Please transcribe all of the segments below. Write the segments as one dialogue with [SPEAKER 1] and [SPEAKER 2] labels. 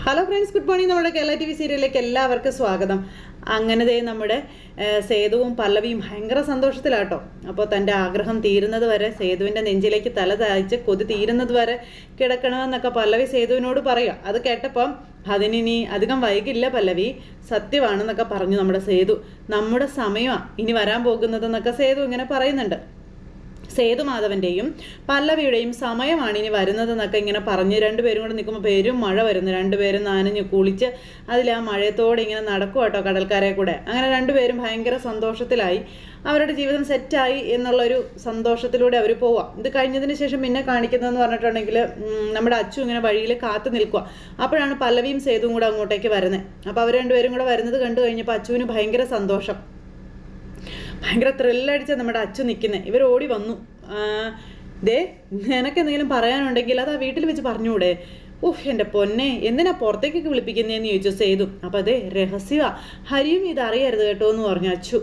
[SPEAKER 1] Hello friends, good morning. നമ്മുടെ Kerala TV സീരിയലിലേക്ക് എല്ലാവർക്കും സ്വാഗതം. അങ്ങനെ നമ്മുടെ സേതുവും പല്ലവിയും ഭയങ്കര സന്തോഷത്തിലാട്ടോ. അപ്പോൾ തൻ്റെ ആഗ്രഹം തീരുന്നത് വരെ, സേതുവിൻ്റെ നെഞ്ചിലേക്ക് തല താഴ്ച് കൊതി തീരുന്നത് വരെ കിടക്കണമെന്നൊക്കെ പല്ലവി സേതുവിനോട് പറയുക. അത് കേട്ടപ്പം അതിനി അധികം വൈകില്ല പല്ലവി, സത്യമാണെന്നൊക്കെ പറഞ്ഞു നമ്മുടെ സേതു. നമ്മുടെ സമയമാണ് ഇനി വരാൻ പോകുന്നതെന്നൊക്കെ സേതു ഇങ്ങനെ പറയുന്നുണ്ട്. സേതുമാധവൻ്റെയും പല്ലവിയുടെയും സമയമാണ് ഇനി വരുന്നതെന്നൊക്കെ ഇങ്ങനെ പറഞ്ഞ് രണ്ടുപേരും കൂടെ നിൽക്കുമ്പോൾ പേരും മഴ വരുന്നു. രണ്ടുപേരും നനഞ്ഞ് കുളിച്ച് അതിൽ ആ മഴയത്തോടെ ഇങ്ങനെ നടക്കും കേട്ടോ, കടൽക്കരെ കൂടെ. അങ്ങനെ രണ്ടുപേരും ഭയങ്കര സന്തോഷത്തിലായി, അവരുടെ ജീവിതം സെറ്റായി എന്നുള്ളൊരു സന്തോഷത്തിലൂടെ അവർ പോവാം. ഇത് കഴിഞ്ഞതിന് ശേഷം പിന്നെ കാണിക്കുന്നതെന്ന് പറഞ്ഞിട്ടുണ്ടെങ്കിൽ നമ്മുടെ അച്ചു ഇങ്ങനെ വഴിയിൽ കാത്തു നിൽക്കുക. അപ്പോഴാണ് പല്ലവിയും സേതുവും കൂടെ അങ്ങോട്ടേക്ക് വരുന്നത്. അപ്പോൾ അവർ രണ്ടുപേരും കൂടെ വരുന്നത് കണ്ടു കഴിഞ്ഞപ്പോൾ അച്ചുവിന് ഭയങ്കര സന്തോഷം, ഭയങ്കര ത്രില്ലടിച്ച നമ്മുടെ അച്ചു നിൽക്കുന്നത്. ഇവർ ഓടി വന്നു. ദേ, നിനക്കെന്തെങ്കിലും പറയാനുണ്ടെങ്കിൽ അത് ആ വീട്ടിൽ വെച്ച് പറഞ്ഞൂടെ? എൻ്റെ പൊന്നെ, എന്തിനാ പുറത്തേക്കൊക്കെ വിളിപ്പിക്കുന്നതെന്ന് ചോദിച്ചു സേതു. അപ്പോൾ അതേ രഹസ്യമാ, ഹരിയും ഇത് അറിയരുത് കേട്ടോ എന്ന് പറഞ്ഞു അച്ചു.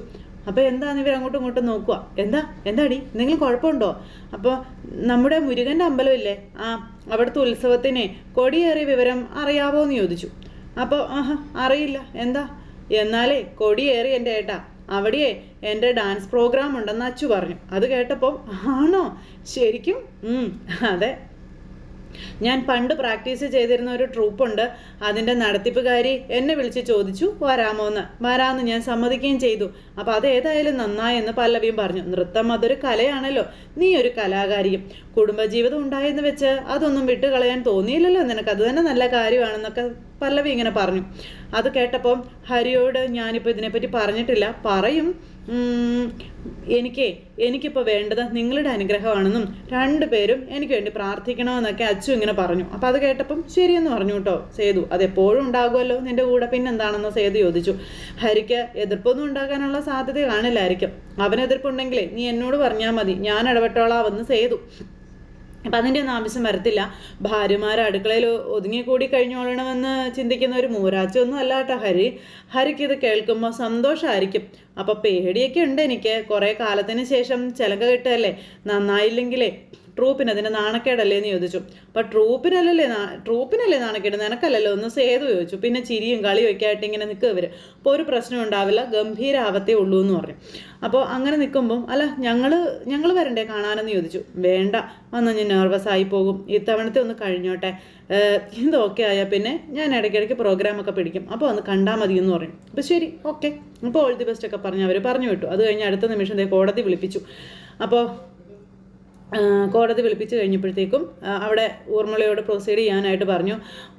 [SPEAKER 1] അപ്പോൾ എന്താന്ന് ഇവർ അങ്ങോട്ടും ഇങ്ങോട്ടും നോക്കുക. എന്താടി എന്തെങ്കിലും കുഴപ്പമുണ്ടോ? അപ്പോൾ നമ്മുടെ മുരുകൻ്റെ അമ്പലമില്ലേ, അവിടുത്തെ ഉത്സവത്തിന് കൊടിയേറിയ വിവരം അറിയാവോ എന്ന് ചോദിച്ചു. അപ്പോൾ അറിയില്ല. എന്താ? എന്നാലേ കൊടിയേറി എൻ്റെ ഏട്ടാ, അവിടെ എൻ്റെ ഡാൻസ് പ്രോഗ്രാം ഉണ്ടെന്ന് അച്ചു പറഞ്ഞു. അത് കേട്ടപ്പോൾ ആണോ ശരിക്കും? അതെ, ഞാൻ പണ്ട് പ്രാക്ടീസ് ചെയ്തിരുന്ന ഒരു ട്രൂപ്പുണ്ട്, അതിൻ്റെ നടത്തിപ്പുകാരി എന്നെ വിളിച്ച് ചോദിച്ചു വരാമെന്ന് ഞാൻ സമ്മതിക്കുകയും ചെയ്തു. അപ്പോൾ അതേതായാലും നന്നായെന്ന് പല്ലവിയും പറഞ്ഞു. നൃത്തം അതൊരു കലയാണല്ലോ, നീ ഒരു കലാകാരിയും. കുടുംബജീവിതം ഉണ്ടായെന്ന് വെച്ച് അതൊന്നും വിട്ടുകളയാൻ തോന്നിയില്ലല്ലോ നിനക്ക്, അത് തന്നെ നല്ല കാര്യമാണെന്നൊക്കെ പല്ലവി ഇങ്ങനെ പറഞ്ഞു. അത് കേട്ടപ്പോൾ ഹരിയോട് ഞാനിപ്പോൾ ഇതിനെപ്പറ്റി പറഞ്ഞിട്ടില്ല, പറയും. എനിക്കിപ്പോൾ വേണ്ടത് നിങ്ങളുടെ അനുഗ്രഹമാണെന്നും രണ്ടുപേരും എനിക്ക് വേണ്ടി പ്രാർത്ഥിക്കണമെന്നൊക്കെ അച്ചു ഇങ്ങനെ പറഞ്ഞു. അപ്പോൾ അത് കേട്ടപ്പം ശരിയെന്ന് പറഞ്ഞു കേട്ടോ സേതു. അതെപ്പോഴും ഉണ്ടാകുമല്ലോ നിൻ്റെ കൂടെ, പിന്നെന്താണെന്ന് സേതു ചോദിച്ചു. ഹരിക്ക് എതിർപ്പൊന്നും ഉണ്ടാകാനുള്ള സാധ്യത കാണില്ലായിരിക്കും. അവൻ എതിർപ്പുണ്ടെങ്കിലേ നീ എന്നോട് പറഞ്ഞാൽ മതി, ഞാൻ ഇടപെട്ടോളാവെന്ന് സേതു. അപ്പം അതിൻ്റെ ഒന്നും ആവശ്യം വരത്തില്ല. ഭാര്യമാർ അടുക്കളയിൽ ഒതുങ്ങിക്കൂടി കഴിഞ്ഞോളണമെന്ന് ചിന്തിക്കുന്ന ഒരു മൂരാച്ചൊന്നും അല്ല കേട്ടോ ഹരിക്ക് ഇത് കേൾക്കുമ്പോൾ സന്തോഷമായിരിക്കും. അപ്പോൾ പേടിയൊക്കെ ഉണ്ട് എനിക്ക്. കുറേ കാലത്തിന് ശേഷം ചിലക കിട്ടുകയല്ലേ, നന്നായില്ലെങ്കിലേ ട്രൂപ്പിന് അതിൻ്റെ നാണക്കേടല്ലേ എന്ന് ചോദിച്ചു. അപ്പോൾ ട്രൂപ്പിനല്ലേ നാണക്കേട്, നിനക്കല്ലല്ലോ എന്ന് സേതു ചോദിച്ചു. പിന്നെ ചിരിയും കളിയും ഒക്കെ ആയിട്ട് ഇങ്ങനെ നിൽക്കുക ഇവർ. അപ്പോൾ ഒരു പ്രശ്നം ഉണ്ടാവില്ല, ഗംഭീരാവത്തേ ഉള്ളൂ എന്ന് പറഞ്ഞു. അപ്പോൾ അങ്ങനെ നിൽക്കുമ്പം അല്ല ഞങ്ങൾ വരണ്ടേ കാണാനെന്ന് ചോദിച്ചു. വേണ്ട, വന്നാൽ ഞാൻ നെർവസ് ആയി പോകും, ഇത്തവണത്തെ ഒന്ന് കഴിഞ്ഞോട്ടെ, ഇതൊക്കെ ആയാൽ പിന്നെ ഞാൻ ഇടയ്ക്കിടയ്ക്ക് പ്രോഗ്രാമൊക്കെ പിടിക്കും, അപ്പോൾ ഒന്ന് കണ്ടാൽ മതി എന്ന് പറയും. അപ്പോൾ ശരി, ഓക്കെ, അപ്പോൾ ഓൾ ദി ബെസ്റ്റ് ഒക്കെ പറഞ്ഞ് അവർ പറഞ്ഞു വിട്ടു. അത് കഴിഞ്ഞ് അടുത്ത നിമിഷം കോടതി വിളിപ്പിച്ചു. അപ്പോൾ കോടതി വിളിപ്പിച്ച് കഴിഞ്ഞപ്പോഴത്തേക്കും അവിടെ ഊർമിളയോട് പ്രൊസീഡ് ചെയ്യാനായിട്ട് പറഞ്ഞു.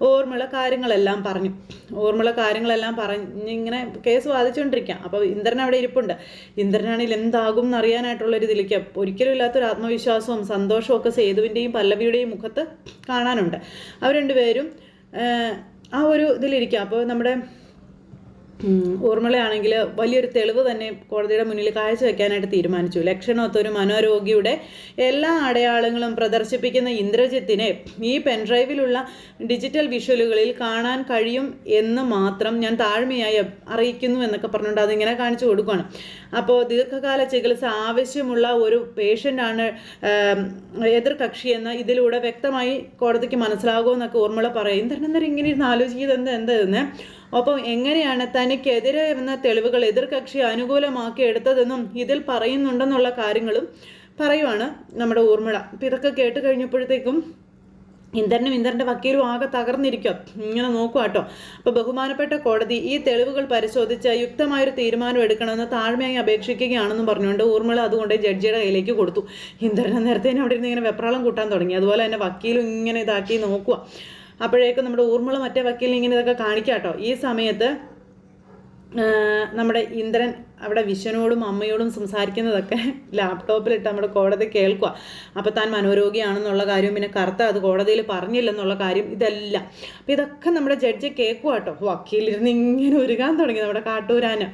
[SPEAKER 1] ഊർമിള കാര്യങ്ങളെല്ലാം പറഞ്ഞിങ്ങനെ കേസ് വാദിച്ചുകൊണ്ടിരിക്കാം. അപ്പോൾ ഇന്ദ്രൻ അവിടെ ഇരിപ്പുണ്ട്. ഇന്ദ്രനാണെങ്കിൽ എന്താകും എന്നറിയാനായിട്ടുള്ളൊരിതിലേക്ക് ഒരിക്കലും ഇല്ലാത്തൊരു ആത്മവിശ്വാസവും സന്തോഷവും ഒക്കെ സേതുവിൻ്റെയും പല്ലവിയുടെയും മുഖത്ത് കാണാനുണ്ട്. അവർ രണ്ടുപേരും ആ ഒരു ഇതിലിരിക്കാം. അപ്പോൾ നമ്മുടെ ഊർമിളയാണെങ്കിൽ വലിയൊരു തെളിവ് തന്നെ കോടതിയുടെ മുന്നിൽ കാഴ്ചവെക്കാനായിട്ട് തീരുമാനിച്ചു. ലക്ഷണമൊത്തൊരു മനോരോഗിയുടെ എല്ലാ അടയാളങ്ങളും പ്രദർശിപ്പിക്കുന്ന ഇന്ദ്രജിത്തിനെ ഈ പെൻഡ്രൈവിലുള്ള ഡിജിറ്റൽ വിഷ്വലുകളിൽ കാണാൻ കഴിയും എന്ന് മാത്രം ഞാൻ താഴ്മയായി അറിയിക്കുന്നു എന്നൊക്കെ പറഞ്ഞുകൊണ്ട് അതിങ്ങനെ കാണിച്ചു കൊടുക്കുകയാണ്. അപ്പോൾ ദീർഘകാല ചികിത്സ ആവശ്യമുള്ള ഒരു പേഷ്യൻ്റാണ് എതിർകക്ഷിയെന്ന് ഇതിലൂടെ വ്യക്തമായി കോടതിക്ക് മനസ്സിലാകുമെന്നൊക്കെ ഊർമിള പറയും. ഇന്ദ്രൻ ഇങ്ങനെ ഇരുന്ന് ആലോചിക്കുന്നത് എന്താ ഒപ്പം എങ്ങനെയാണ് തനിക്കെതിരെ വന്ന തെളിവുകൾ എതിർകക്ഷി അനുകൂലമാക്കി എടുത്തതെന്നും ഇതിൽ പറയുന്നുണ്ടെന്നുള്ള കാര്യങ്ങളും പറയുവാണ് നമ്മുടെ ഊർമിള. അപ്പം ഇതൊക്കെ കേട്ട് കഴിഞ്ഞപ്പോഴത്തേക്കും ഇന്ദ്രൻ്റെ വക്കീലും ആകെ തകർന്നിരിക്കുക, ഇങ്ങനെ നോക്കുക കേട്ടോ. അപ്പോൾ ബഹുമാനപ്പെട്ട കോടതി ഈ തെളിവുകൾ പരിശോധിച്ച് യുക്തമായൊരു തീരുമാനം എടുക്കണമെന്ന് താഴ്മയായി അപേക്ഷിക്കുകയാണെന്നും പറഞ്ഞുകൊണ്ട് ഊർമിള അതുകൊണ്ട് ജഡ്ജിയുടെ കയ്യിലേക്ക് കൊടുത്തു. ഇന്ദ്രൻ നേരത്തെ അവിടെ ഇരുന്ന് ഇങ്ങനെ വെപ്രാളം കൂട്ടാൻ തുടങ്ങി. അതുപോലെ തന്നെ വക്കീലും ഇങ്ങനെ ഇതാക്കി നോക്കുക. അപ്പോഴേക്കും നമ്മുടെ ഊർമിള മറ്റേ വക്കീലിന് ഇങ്ങനെ ഇതൊക്കെ കാണിക്കാം കേട്ടോ. ഈ സമയത്ത് നമ്മുടെ ഇന്ദ്രൻ അവിടെ വിശ്വനോടും അമ്മയോടും സംസാരിക്കുന്നതൊക്കെ ലാപ്ടോപ്പിലിട്ട് നമ്മുടെ കോടതി കേൾക്കുക. അപ്പോൾ താൻ മനോരോഗിയാണെന്നുള്ള കാര്യവും പിന്നെ കറുത്ത അത് കോടതിയിൽ പറഞ്ഞില്ലെന്നുള്ള കാര്യം ഇതെല്ലാം. അപ്പോൾ ഇതൊക്കെ നമ്മുടെ ജഡ്ജി കേൾക്കുക കേട്ടോ. വക്കീലിരുന്ന് ഇങ്ങനെ ഉരുകാൻ തുടങ്ങി നമ്മുടെ കാട്ടൂരാന്.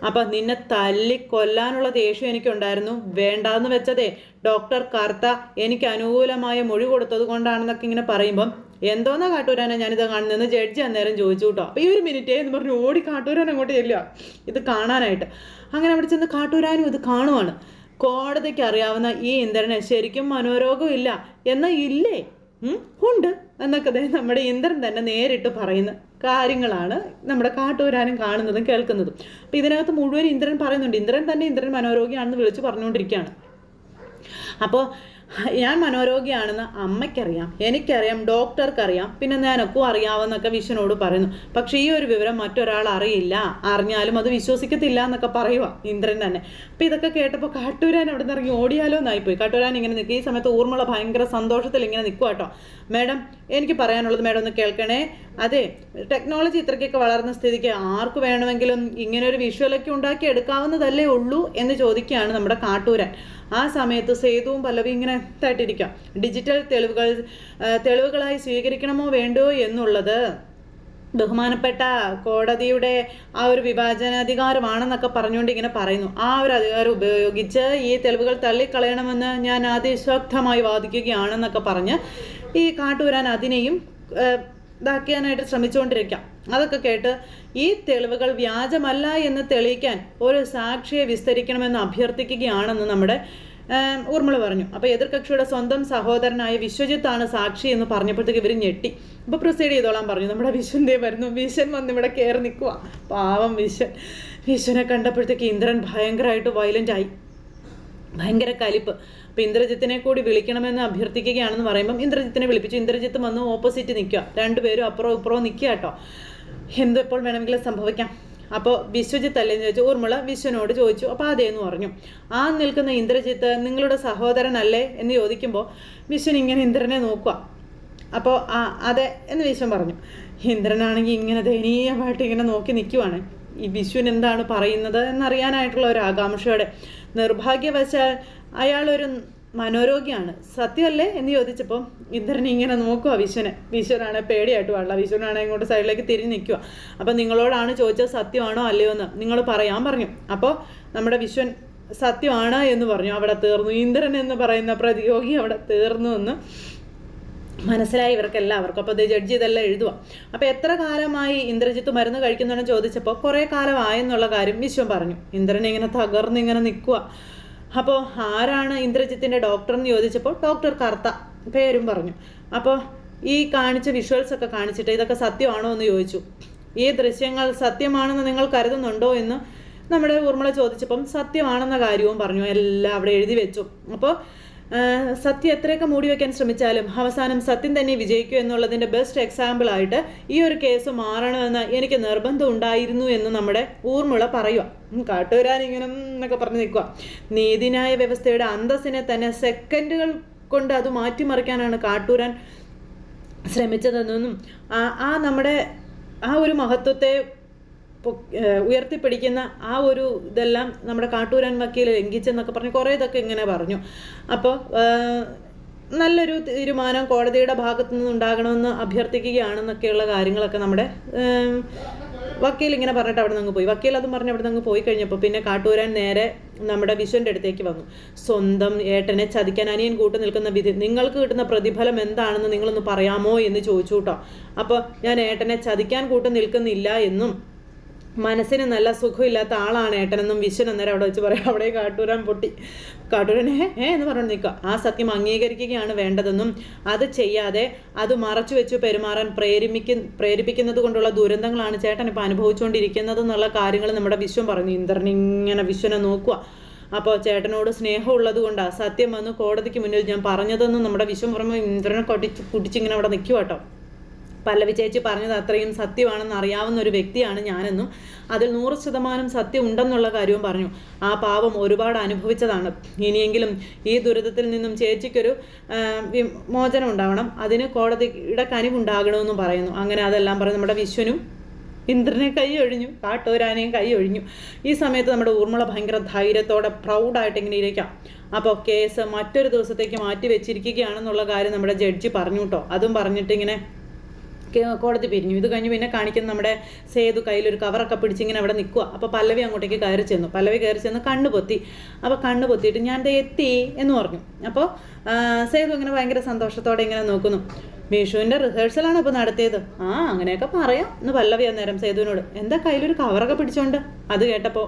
[SPEAKER 1] അപ്പം നിന്നെ തല്ലിക്കൊല്ലാനുള്ള ദേഷ്യം എനിക്കുണ്ടായിരുന്നു, വേണ്ടാന്ന് വെച്ചതേ ഡോക്ടർ കർത്ത എനിക്ക് അനുകൂലമായ മൊഴി കൊടുത്തത് കൊണ്ടാണെന്നൊക്കെ ഇങ്ങനെ പറയുമ്പം എന്തോന്നാ കാട്ടൂരാനെ ഞാനിത് കാണുന്നതെന്ന് ജഡ്ജി അന്നേരം ചോദിച്ചു കേട്ടോ. അപ്പോൾ ഈ ഒരു മിനിറ്റേ എന്ന് പറഞ്ഞ് ഓടി കാട്ടൂരാൻ അങ്ങോട്ട് ചെല്ലുക ഇത് കാണാനായിട്ട്. അങ്ങനെ അവിടെ ചെന്ന് കാട്ടൂരാനും ഇത് കാണുവാണ്. കോടതിക്ക് അറിയാവുന്ന ഈ ഇന്ദ്രന് ശരിക്കും മനോരോഗം ഇല്ല എന്നാൽ ഇല്ലേ ഉണ്ട് എന്നൊക്കെ നമ്മുടെ ഇന്ദ്രൻ തന്നെ നേരിട്ട് പറയുന്ന കാര്യങ്ങളാണ് നമ്മുടെ കാട്ടൂരാനും കാണുന്നതും കേൾക്കുന്നതും. അപ്പോൾ ഇതിനകത്ത് മുഴുവൻ ഇന്ദ്രൻ പറയുന്നുണ്ട്. ഇന്ദ്രൻ മനോരോഗിയാണെന്ന് വിളിച്ച് പറഞ്ഞുകൊണ്ടിരിക്കുകയാണ്. അപ്പോൾ ഞാൻ മനോരോഗിയാണെന്ന് അമ്മയ്ക്കറിയാം, എനിക്കറിയാം, ഡോക്ടർക്കറിയാം, പിന്നെ ഞാനൊക്കെ അറിയാമെന്നൊക്കെ വിഷ്ണുനോട് പറയുന്നു. പക്ഷേ ഈ ഒരു വിവരം മറ്റൊരാൾ അറിയില്ല, അറിഞ്ഞാലും അത് വിശ്വസിക്കത്തില്ല എന്നൊക്കെ പറയുക ഇന്ദ്രൻ തന്നെ. അപ്പം ഇതൊക്കെ കേട്ടപ്പോൾ കാട്ടൂരാൻ അവിടെ നിന്ന് ഇറങ്ങി ഓടിയാലോ എന്നായിപ്പോയി. കാട്ടൂരാൻ ഇങ്ങനെ നിൽക്കുക. ഈ സമയത്ത് ഊർമിള ഭയങ്കര സന്തോഷത്തിൽ ഇങ്ങനെ നിൽക്കുക കേട്ടോ. മാഡം, എനിക്ക് പറയാനുള്ളത് മാഡം ഒന്ന് കേൾക്കണേ. അതെ, ടെക്നോളജി ഇത്രയ്ക്കൊക്കെ വളർന്ന സ്ഥിതിക്ക് ആർക്ക് വേണമെങ്കിലും ഇങ്ങനെ ഒരു വിഷ്വലൊക്കെ ഉണ്ടാക്കി എടുക്കാവുന്നതല്ലേ ഉള്ളൂ എന്ന് ചോദിക്കുകയാണ് നമ്മുടെ കാട്ടൂരാൻ. ആ സമയത്ത് സേതുവും പല്ലവിയും ഇങ്ങനെ തട്ടിരിക്കാം. ഡിജിറ്റൽ തെളിവുകളായി സ്വീകരിക്കണമോ വേണ്ടോ എന്നുള്ളത് ബഹുമാനപ്പെട്ട കോടതിയുടെ ആ ഒരു വിഭാജനാധികാരമാണെന്നൊക്കെ പറഞ്ഞുകൊണ്ട് ഇങ്ങനെ പറയുന്നു. ആ ഒരു അധികാരം ഉപയോഗിച്ച് ഈ തെളിവുകൾ തള്ളിക്കളയണമെന്ന് ഞാൻ അതിശക്തമായി വാദിക്കുകയാണെന്നൊക്കെ പറഞ്ഞ് ഈ കാട്ടൂരാൻ അതിനെയും ഇതാക്കാനായിട്ട് ശ്രമിച്ചുകൊണ്ടിരിക്കാം. അതൊക്കെ കേട്ട് ഈ തെളിവുകൾ വ്യാജമല്ല എന്ന് തെളിയിക്കാൻ ഒരു സാക്ഷിയെ വിസ്തരിക്കണമെന്ന് അഭ്യർത്ഥിക്കുകയാണെന്ന് നമ്മുടെ ഊർമിള പറഞ്ഞു. അപ്പോൾ എതിർകക്ഷിയുടെ സ്വന്തം സഹോദരനായ വിശ്വജിത്താണ് സാക്ഷി എന്ന് പറഞ്ഞപ്പോഴത്തേക്ക് ഇവർ ഞെട്ടി. അപ്പോൾ പ്രൊസീഡ് ചെയ്തോളാൻ പറഞ്ഞു. നമ്മുടെ വിശ്വൻ്റെ വരുന്നു. വിശ്വൻ വന്ന് ഇവിടെ കയറി നിൽക്കുക. പാവം വിശ്വനെ കണ്ടപ്പോഴത്തേക്ക് ഇന്ദ്രൻ ഭയങ്കരമായിട്ട് വയലൻ്റ് ആയി, ഭയങ്കര കലിപ്പ്. അപ്പോൾ ഇന്ദ്രജിത്തിനെ കൂടി വിളിക്കണമെന്ന് അഭ്യർത്ഥിക്കുകയാണെന്ന് പറയുമ്പം ഇന്ദ്രജിത്തിനെ വിളിപ്പിച്ചു. ഇന്ദ്രജിത്ത് വന്ന് ഓപ്പോസിറ്റ് നിൽക്കുക. രണ്ടുപേരും അപ്പുറവും ഇപ്പുറവും നിൽക്കുക കേട്ടോ. എന്തെപ്പോൾ വേണമെങ്കിലും സംഭവിക്കാം. അപ്പോൾ വിശ്വജിത്ത് അല്ലേന്ന് ചോദിച്ചു. ഊർമിള വിശ്വനോട് ചോദിച്ചു. അപ്പോൾ അതേന്ന് പറഞ്ഞു. ആ നിൽക്കുന്ന ഇന്ദ്രജിത്ത് നിങ്ങളുടെ സഹോദരനല്ലേ എന്ന് ചോദിക്കുമ്പോൾ വിശ്വൻ ഇങ്ങനെ ഇന്ദ്രനെ നോക്കുക. അപ്പോൾ അതെ എന്ന് വിശ്വൻ പറഞ്ഞു. ഇന്ദ്രനാണെങ്കിൽ ഇങ്ങനെ ദയനീയമായിട്ട് ഇങ്ങനെ നോക്കി നിൽക്കുവാണ്. ഈ വിശ്വൻ എന്താണ് പറയുന്നത് എന്നറിയാനായിട്ടുള്ള ഒരു ആകാംക്ഷയോടെ. നിർഭാഗ്യവശാൽ അയാളൊരു മനോരോഗിയാണ്, സത്യമല്ലേ എന്ന് ചോദിച്ചപ്പോൾ ഇന്ദ്രൻ ഇങ്ങനെ നോക്കുക വിശ്വനാണ് പേടിയായിട്ട് പാടില്ല. വിശ്വനാണ് ഇങ്ങോട്ട് സൈഡിലേക്ക് തിരിഞ്ഞ് നിൽക്കുക. അപ്പം നിങ്ങളോടാണ് ചോദിച്ചത് സത്യമാണോ അല്ലയോ എന്ന് നിങ്ങൾ പറയാൻ പറഞ്ഞു. അപ്പോൾ നമ്മുടെ വിശ്വൻ സത്യമാണ് എന്ന് പറഞ്ഞു. അവിടെ തീർന്നു. ഇന്ദ്രൻ എന്ന് പറയുന്ന പ്രതിയോഗി അവിടെ തീർന്നു എന്ന് മനസ്സിലായി ഇവർക്ക് എല്ലാവർക്കും. അപ്പോൾ അത് ജഡ്ജി ഇതെല്ലാം എഴുതുക. അപ്പോൾ എത്ര കാലമായി ഇന്ദ്രജിത്ത് മരുന്ന് കഴിക്കുന്നതെന്ന് ചോദിച്ചപ്പോൾ കുറേ കാലമായെന്നുള്ള കാര്യം വിശ്വൻ പറഞ്ഞു. ഇന്ദ്രൻ ഇങ്ങനെ തകർന്നിങ്ങനെ നിൽക്കുക. അപ്പോൾ ആരാണ് ഇന്ദ്രജിത്തിൻ്റെ ഡോക്ടർ എന്ന് ചോദിച്ചപ്പോൾ ഡോക്ടർ കർത്ത പേരും പറഞ്ഞു. അപ്പോൾ ഈ കാണിച്ച വിഷ്വൽസൊക്കെ കാണിച്ചിട്ട് ഇതൊക്കെ സത്യമാണോ എന്ന് ചോദിച്ചു. ഈ ദൃശ്യങ്ങൾ സത്യമാണെന്ന് നിങ്ങൾ കരുതുന്നുണ്ടോ എന്ന് നമ്മുടെ ഊർമിള ചോദിച്ചപ്പം സത്യമാണെന്ന കാര്യവും പറഞ്ഞു. എല്ലാം അവിടെ എഴുതി വെച്ചു. അപ്പോൾ സത്യം എത്രയൊക്കെ മൂടി വയ്ക്കാൻ ശ്രമിച്ചാലും അവസാനം സത്യം തന്നെ വിജയിക്കും എന്നുള്ളതിൻ്റെ ബെസ്റ്റ് എക്സാമ്പിളായിട്ട് ഈ ഒരു കേസ് മാറണമെന്ന് എനിക്ക് നിർബന്ധം ഉണ്ടായിരുന്നു എന്ന് നമ്മുടെ ഊർമിള പറയുക. കാട്ടൂരാൻ ഇങ്ങനെ എന്നൊക്കെ പറഞ്ഞ് നിൽക്കുക. നീതിന്യായ വ്യവസ്ഥയുടെ അന്തസ്സിനെ തന്നെ സെക്കൻഡുകൾ കൊണ്ട് അത് മാറ്റിമറിക്കാനാണ് കാട്ടൂരാൻ ശ്രമിച്ചതെന്നും നമ്മുടെ ആ ഒരു മഹത്വത്തെ ഉയർത്തിപ്പിടിക്കുന്ന ആ ഒരു ഇതെല്ലാം നമ്മുടെ കാട്ടൂരാൻ വക്കീൽ ലംഘിച്ചെന്നൊക്കെ പറഞ്ഞ് കുറേ ഇതൊക്കെ ഇങ്ങനെ പറഞ്ഞു. അപ്പോൾ നല്ലൊരു തീരുമാനം കോടതിയുടെ ഭാഗത്തു നിന്നുണ്ടാകണമെന്ന് അഭ്യർത്ഥിക്കുകയാണെന്നൊക്കെയുള്ള കാര്യങ്ങളൊക്കെ നമ്മുടെ വക്കീൽ ഇങ്ങനെ പറഞ്ഞിട്ട് അവിടെ നിന്ന് പോയി. വക്കീൽ അതും പറഞ്ഞ് അവിടെ നിന്ന് പോയി കഴിഞ്ഞപ്പോൾ പിന്നെ കാട്ടൂരാൻ നേരെ നമ്മുടെ വിശ്വൻ്റെ അടുത്തേക്ക് വന്നു. സ്വന്തം ഏട്ടനെ ചതിക്കാൻ അനിയൻ കൂട്ടു നിൽക്കുന്ന വിധി നിങ്ങൾക്ക് കിട്ടുന്ന പ്രതിഫലം എന്താണെന്ന് നിങ്ങളൊന്ന് പറയാമോ എന്ന് ചോദിച്ചു കേട്ടോ. അപ്പോൾ ഞാൻ ഏട്ടനെ ചതിക്കാൻ കൂട്ടു നിൽക്കുന്നില്ല എന്നും മനസ്സിന് നല്ല സുഖമില്ലാത്ത ആളാണ് ഏട്ടനെന്നും വിശ്വൻ അന്നേരം അവിടെ വെച്ച് പറയാം. അവിടെ കാട്ടൂരാൻ പൊട്ടി. കാട്ടൂരനെ എന്ന് പറഞ്ഞു നിൽക്കുക. ആ സത്യം അംഗീകരിക്കുകയാണ് വേണ്ടതെന്നും അത് ചെയ്യാതെ അത് മറച്ചു വെച്ച് പെരുമാറാൻ പ്രേരിപ്പിക്കുന്നത് കൊണ്ടുള്ള ദുരന്തങ്ങളാണ് ചേട്ടൻ ഇപ്പോൾ അനുഭവിച്ചുകൊണ്ടിരിക്കുന്നതെന്നുള്ള കാര്യങ്ങൾ നമ്മുടെ വിശ്വൻ പറഞ്ഞു. ഇന്ദ്രൻ ഇങ്ങനെ വിശ്വനെ നോക്കുക. അപ്പോൾ ചേട്ടനോട് സ്നേഹമുള്ളത് കൊണ്ടാണ് സത്യം വന്ന് കോടതിക്ക് മുന്നിൽ ഞാൻ പറഞ്ഞതെന്നും നമ്മുടെ വിശ്വൻ പറയുമ്പോൾ ഇന്ദ്രനെ കുടിച്ചിങ്ങനെ അവിടെ നിൽക്കുക കേട്ടോ. പല്ലവി ചേച്ചി പറഞ്ഞത് അത്രയും സത്യമാണെന്ന് അറിയാവുന്ന ഒരു വ്യക്തിയാണ് ഞാനെന്നും അതിൽ 100% സത്യം ഉണ്ടെന്നുള്ള കാര്യവും പറഞ്ഞു. ആ പാവം ഒരുപാട് അനുഭവിച്ചതാണ്. ഇനിയെങ്കിലും ഈ ദുരിതത്തിൽ നിന്നും ചേച്ചിക്കൊരു മോചനം ഉണ്ടാവണം, അതിന് കോടതിയുടെ കനിവുണ്ടാകണമെന്നും പറയുന്നു. അങ്ങനെ അതെല്ലാം പറഞ്ഞ് നമ്മുടെ വിശ്വനും ഇന്ദ്രനെ കൈ ഒഴിഞ്ഞു, കാട്ടൂരാനെയും കൈ ഒഴിഞ്ഞു. ഈ സമയത്ത് നമ്മുടെ ഊർമിള ഭയങ്കര ധൈര്യത്തോടെ പ്രൗഡായിട്ട് ഇങ്ങനെ ഇരിക്കാം. അപ്പോൾ കേസ് മറ്റൊരു ദിവസത്തേക്ക് മാറ്റി വെച്ചിരിക്കുകയാണെന്നുള്ള കാര്യം നമ്മുടെ ജഡ്ജി പറഞ്ഞു കേട്ടോ. അതും പറഞ്ഞിട്ട് ഇങ്ങനെ കോടതി പിരിഞ്ഞു. ഇത് കഴിഞ്ഞ് പിന്നെ കാണിക്കുന്ന നമ്മുടെ സേതു കയ്യിലൊരു കവറൊക്കെ പിടിച്ചിങ്ങനെ അവിടെ നിൽക്കുക. അപ്പോൾ പല്ലവി അങ്ങോട്ടേക്ക് കയറി ചെന്ന് കണ്ണ് പൊത്തി. അപ്പോൾ കണ്ണ് പൊത്തിയിട്ട് ഞാൻ എത്തി എന്ന് പറഞ്ഞു. അപ്പോൾ സേതു ഇങ്ങനെ ഭയങ്കര സന്തോഷത്തോടെ ഇങ്ങനെ നോക്കുന്നു. വിഷുവിൻ്റെ റിഹേഴ്സലാണ് ഇപ്പോൾ നടത്തിയത്. അങ്ങനെയൊക്കെ പറയാം എന്ന് പല്ലവി അന്നേരം സേതുവിനോട്. എന്താ കയ്യിലൊരു കവറൊക്കെ പിടിച്ചോണ്ട്? അത് കേട്ടപ്പോൾ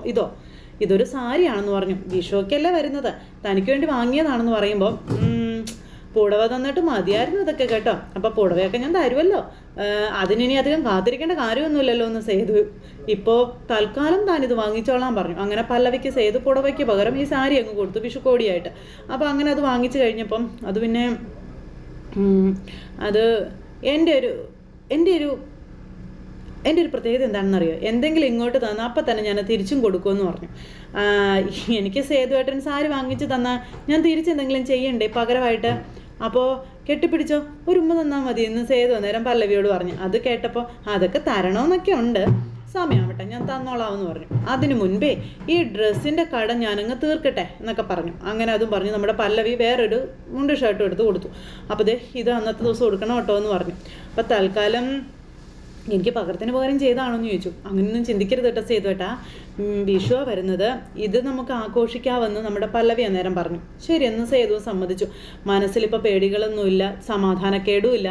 [SPEAKER 1] ഇതൊരു സാരിയാണെന്ന് പറഞ്ഞു. വിഷുവൊക്കെയല്ലേ വരുന്നത്, തനിക്ക് വേണ്ടി വാങ്ങിയതാണെന്ന് പറയുമ്പോൾ പുടവ തന്നിട്ട് മതിയായിരുന്നു ഇതൊക്കെ കേട്ടോ. അപ്പോൾ പുടവയൊക്കെ ഞാൻ തരുമല്ലോ, അതിനി അധികം കാത്തിരിക്കേണ്ട കാര്യമൊന്നുമില്ലല്ലോ എന്ന് സേതു. ഇപ്പോൾ തൽക്കാലം താനിത് വാങ്ങിച്ചോളാൻ പറഞ്ഞു. അങ്ങനെ പല്ലവിക്ക് സേതു പുടവയ്ക്ക് പകരം ഈ സാരി അങ്ങ് കൊടുത്തു വിഷുക്കോടിയായിട്ട്. അപ്പോൾ അങ്ങനെ അത് വാങ്ങിച്ചു കഴിഞ്ഞപ്പം അത് പിന്നെ അത് എൻ്റെ ഒരു പ്രത്യേകത എന്താണെന്നറിയോ, എന്തെങ്കിലും ഇങ്ങോട്ട് തന്നാൽ അപ്പം തന്നെ ഞാൻ തിരിച്ചും കൊടുക്കുമെന്ന് പറഞ്ഞു. എനിക്ക് സേതുവേട്ടൻ സാരി വാങ്ങിച്ച് തന്നാൽ ഞാൻ തിരിച്ചെന്തെങ്കിലും ചെയ്യണ്ടേ പകരമായിട്ട്? അപ്പോൾ കെട്ടിപ്പിടിച്ചോ, ഒരു ഉമ്മ തന്നാൽ മതി എന്ന് സേതു അന്നേരം പല്ലവിയോട് പറഞ്ഞു. അത് കേട്ടപ്പോൾ അതൊക്കെ തരണമെന്നൊക്കെ ഉണ്ട്, സമയമാവട്ടെ ഞാൻ തന്നോളാമെന്ന് പറഞ്ഞു. അതിനു മുൻപേ ഈ ഡ്രസ്സിൻ്റെ കട ഞാനങ്ങ് തീർക്കട്ടെ എന്നൊക്കെ പറഞ്ഞു. അങ്ങനെ അതും പറഞ്ഞു നമ്മുടെ പല്ലവി വേറൊരു മുണ്ട് ഷർട്ടും എടുത്ത് കൊടുത്തു. അപ്പോൾ ഇത് അന്നത്തെ ദിവസം കൊടുക്കണം കേട്ടോ എന്ന് പറഞ്ഞു. അപ്പോൾ തൽക്കാലം എനിക്ക് പകരത്തിന് പകരം ചെയ്താണോ എന്ന് ചോദിച്ചു. അങ്ങനെയൊന്നും ചിന്തിക്കരുത് കേട്ടോ സേതു ഏട്ടാ, വിഷുവാ വരുന്നത്, ഇത് നമുക്ക് ആഘോഷിക്കാമെന്ന് നമ്മുടെ പല്ലവി അന്നേരം പറഞ്ഞു. ശരിയെന്ന് സേതു സമ്മതിച്ചു. മനസ്സിലിപ്പോൾ പേടികളൊന്നുമില്ല, സമാധാനക്കേടുമില്ല,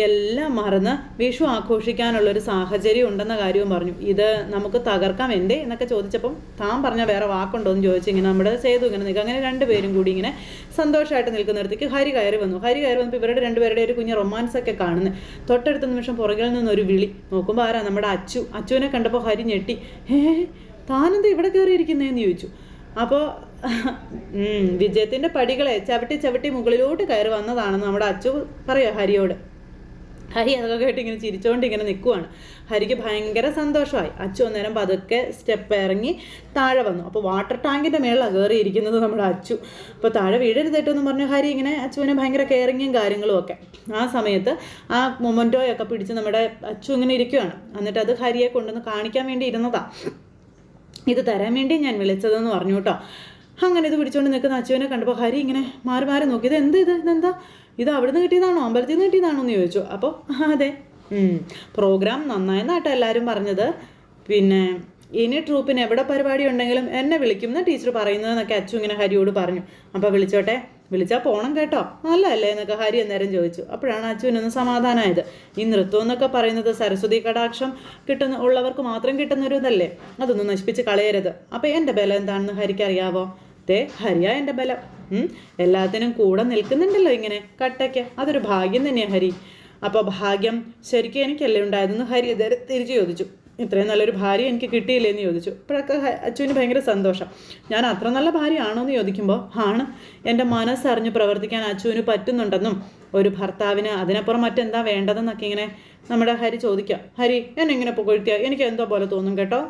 [SPEAKER 1] എല്ലാം മറന്ന് വിഷു ആഘോഷിക്കാനുള്ളൊരു സാഹചര്യം ഉണ്ടെന്ന കാര്യവും പറഞ്ഞു. ഇത് നമുക്ക് തകർക്കാം എന്തേ എന്നൊക്കെ ചോദിച്ചപ്പം താൻ പറഞ്ഞ വേറെ വാക്കുണ്ടോ എന്ന് ചോദിച്ചു. ഇങ്ങനെ നമ്മുടെ സേതു ഇങ്ങനെ നിൽക്കുക. അങ്ങനെ രണ്ടുപേരും കൂടി ഇങ്ങനെ സന്തോഷമായിട്ട് നിൽക്കുന്നിടത്തേക്ക് ഹരി കയറി വന്നു. ഹരി കയറി വന്നപ്പോൾ ഇവരുടെ രണ്ടുപേരുടെ ഒരു കുഞ്ഞ് റൊമാൻസൊക്കെ കാണുന്നത്. തൊട്ടടുത്ത നിമിഷം പുറകിൽ നിന്നൊരു വിളി. നോക്കുമ്പോൾ ആരാ, നമ്മുടെ അച്ചുവിനെ കണ്ടപ്പോൾ ഹരി ഞെട്ടി. താനെന്താ ഇവിടെ കയറിയിരിക്കുന്നതെന്ന് ചോദിച്ചു. അപ്പോൾ വിജയത്തിൻ്റെ പടികളെ ചവിട്ടി ചവിട്ടി മുകളിലോട്ട് കയറി വന്നതാണെന്ന് നമ്മുടെ അച്ചു പറയുക ഹരിയോട്. ഹരി അതൊക്കെ കേട്ട് ഇങ്ങനെ ചിരിച്ചുകൊണ്ട് ഇങ്ങനെ നിൽക്കുവാണ്. ഹരിക്ക് ഭയങ്കര സന്തോഷമായി. അച്ചു അന്നേരം പതുക്കെ സ്റ്റെപ്പ് ഇറങ്ങി താഴെ വന്നു. അപ്പോൾ വാട്ടർ ടാങ്കിൻ്റെ മേളിലാണ് കയറിയിരിക്കുന്നത് നമ്മുടെ അച്ചു. അപ്പോൾ താഴെ വീഴരുതേറ്റെന്ന് പറഞ്ഞു ഹരി ഇങ്ങനെ അച്ചുവിനെ ഭയങ്കര കെയറിങ്ങും കാര്യങ്ങളും ഒക്കെ. ആ സമയത്ത് ആ മൊമെൻറ്റോയൊക്കെ പിടിച്ച് നമ്മുടെ അച്ചു ഇങ്ങനെ ഇരിക്കുകയാണ്. എന്നിട്ട് അത് ഹരിയെ കൊണ്ടുവന്ന് കാണിക്കാൻ വേണ്ടി ഇരുന്നതാണ്. ഇത് തരാൻ വേണ്ടി ഞാൻ വിളിച്ചതെന്ന് പറഞ്ഞു കേട്ടോ. അങ്ങനെ ഇത് പിടിച്ചുകൊണ്ട് നിൽക്കുന്ന അച്ചുവിനെ കണ്ടപ്പോൾ ഹരി ഇങ്ങനെ മാറി മാറി നോക്കി. ഇതെന്താ ഇത് അവിടുന്ന് കിട്ടിയതാണോ, അമ്പലത്തിൽ നിന്ന് കിട്ടിയതാണോ എന്ന് ചോദിച്ചു. അപ്പോൾ അതെ, പ്രോഗ്രാം നന്നായെന്നാട്ടോ എല്ലാവരും പറഞ്ഞത്. പിന്നെ ഇനി ട്രൂപ്പിന് എവിടെ പരിപാടി ഉണ്ടെങ്കിലും എന്നെ വിളിക്കും എന്ന് ടീച്ചർ പറയുന്നതെന്നൊക്കെ അച്ചു ഇങ്ങനെ ഹരിയോട് പറഞ്ഞു. അപ്പോൾ വിളിച്ചാൽ പോകണം കേട്ടോ, നല്ലതല്ലേ എന്നൊക്കെ ഹരി അന്നേരം ചോദിച്ചു. അപ്പോഴാണ് അച്ചുവിനൊന്ന് സമാധാനമായത്. ഈ നൃത്തം എന്നൊക്കെ പറയുന്നത് സരസ്വതി കടാക്ഷം ഉള്ളവർക്ക് മാത്രം കിട്ടുന്നൊരു ഇതല്ലേ, അതൊന്നും നശിപ്പിച്ച് കളയരുത്. അപ്പോൾ എൻ്റെ ബലം എന്താണെന്ന് ഹരിക്കറിയാവോ? ഹരിയാ എൻ്റെ ബലം. എല്ലാത്തിനും കൂടെ നിൽക്കുന്നുണ്ടല്ലോ ഇങ്ങനെ കട്ടയ്ക്ക്, അതൊരു ഭാഗ്യം തന്നെയാണ് ഹരി. അപ്പോൾ ഭാഗ്യം ശരിക്കും എനിക്കല്ലേ ഉണ്ടായതെന്ന് ഹരി തിരിച്ചു ചോദിച്ചു. ഇത്രയും നല്ലൊരു ഭാര്യ എനിക്ക് കിട്ടിയില്ലേ എന്ന് ചോദിച്ചു. അപ്പോഴൊക്കെ അച്ചുവിന് ഭയങ്കര സന്തോഷം. ഞാൻ അത്ര നല്ല ഭാര്യയാണോ എന്ന് ചോദിക്കുമ്പോൾ ആണ്, എൻ്റെ മനസ്സറിഞ്ഞ് പ്രവർത്തിക്കാൻ അച്ചുവിന് പറ്റുന്നുണ്ടെന്നും ഒരു ഭർത്താവിന് അതിനപ്പുറം മറ്റെന്താ വേണ്ടതെന്നൊക്കെ ഇങ്ങനെ നമ്മുടെ ഹരി ചോദിക്കാം. ഹരി എന്നെ ഇങ്ങനെ പുകഴ്ത്തിയാൽ എനിക്ക് എന്തോ പോലെ തോന്നും കേട്ടോ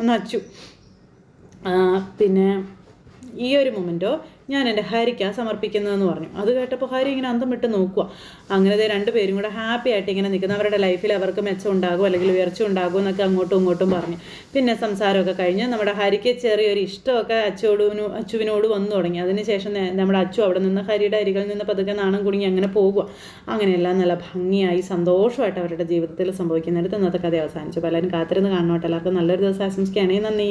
[SPEAKER 1] എന്ന് അച്ചു. പിന്നെ ഈ ഒരു മൊമെൻറ്റോ ഞാൻ എൻ്റെ ഹരിക്കാണ് സമർപ്പിക്കുന്നതെന്ന് പറഞ്ഞു. അത് കേട്ടപ്പോൾ ഹരി ഇങ്ങനെ അന്തം വിട്ട് നോക്കുക. അങ്ങനെ രണ്ടുപേരും കൂടെ ഹാപ്പി ആയിട്ട് ഇങ്ങനെ നിൽക്കുന്ന അവരുടെ ലൈഫിൽ അവർക്ക് മെച്ചം ഉണ്ടാകും അല്ലെങ്കിൽ ഉയർച്ച ഉണ്ടാകും എന്നൊക്കെ അങ്ങോട്ടും ഇങ്ങോട്ടും പറഞ്ഞു. പിന്നെ സംസാരമൊക്കെ കഴിഞ്ഞ് നമ്മുടെ ഹരിക്ക് ചെറിയൊരു ഇഷ്ടമൊക്കെ അച്ചുവിനോട് വന്നു തുടങ്ങി. അതിനുശേഷം നമ്മുടെ അച്ചു അവിടെ നിന്ന് ഹരിയുടെ അരികളിൽ നിന്ന് പതുക്കെ നാണം കുടുങ്ങി അങ്ങനെ പോകുക. അങ്ങനെയെല്ലാം നല്ല ഭംഗിയായി സന്തോഷമായിട്ട് അവരുടെ ജീവിതത്തിൽ സംഭവിക്കുന്നിടത്ത് ഇന്നത്തെ കഥ അവസാനിച്ചു. പലരും കാത്തിരുന്ന് കാണണോട്ടെ. എല്ലാവർക്കും നല്ലൊരു ദിവസം ആശംസിക്കുകയാണെങ്കിൽ നന്ദി.